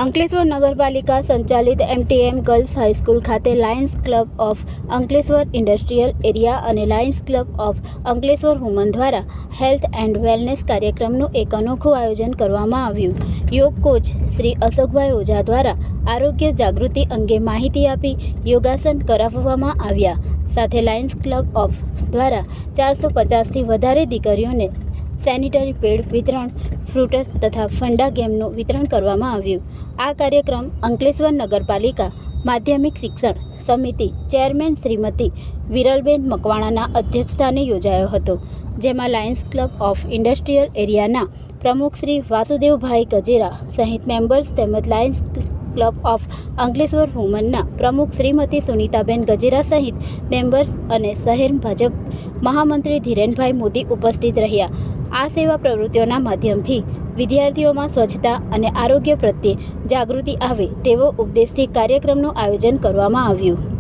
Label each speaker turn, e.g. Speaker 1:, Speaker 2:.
Speaker 1: અંકલેશ્વર નગરપાલિકા સંચાલિત MTM girls high school ખાતે lions club of Ankleshwar industrial area અને lions club of Ankleshwar woman દ્વારા હેલ્થ એન્ડ વેલનેસ કાર્યક્રમનું એક અનોખું આયોજન કરવામાં આવ્યું। યોગ કોચ શ્રી અશોકભાઈ ઓઝા દ્વારા આરોગ્ય જાગૃતિ અંગે માહિતી આપી યોગાસન કરાવવામાં આવ્યા। સાથે લાયન્સ ક્લબ ઓફ દ્વારા 450થી વધારે દીકરીઓને સેનિટરી પેડ વિતરણ, ફ્રૂટ્સ તથા ફંડા ગેમનું વિતરણ કરવામાં આવ્યું। આ કાર્યક્રમ અંકલેશ્વર નગરપાલિકા માધ્યમિક શિક્ષણ સમિતિ ચેરમેન શ્રીમતી વિરલબેન મકવાણાના અધ્યક્ષસ્થાને યોજાયો હતો, જેમાં લાયન્સ ક્લબ ઓફ ઇન્ડસ્ટ્રીયલ એરિયાના પ્રમુખ શ્રી વાસુદેવભાઈ ગજેરા સહિત મેમ્બર્સ તેમજ લાયન્સ ક્લબ ઓફ અંકલેશ્વર વુમનના પ્રમુખ શ્રીમતી સુનીતાબેન ગજેરા સહિત મેમ્બર્સ અને શહેર ભાજપ મહામંત્રી ધીરેનભાઈ મોદી ઉપસ્થિત રહ્યા। આ સેવા પ્રવૃત્તિઓના માધ્યમથી વિદ્યાર્થીઓમાં સ્વચ્છતા અને આરોગ્ય પ્રત્યે જાગૃતિ આવે તેવો ઉપદેશથી કાર્યક્રમનું આયોજન કરવામાં આવ્યું।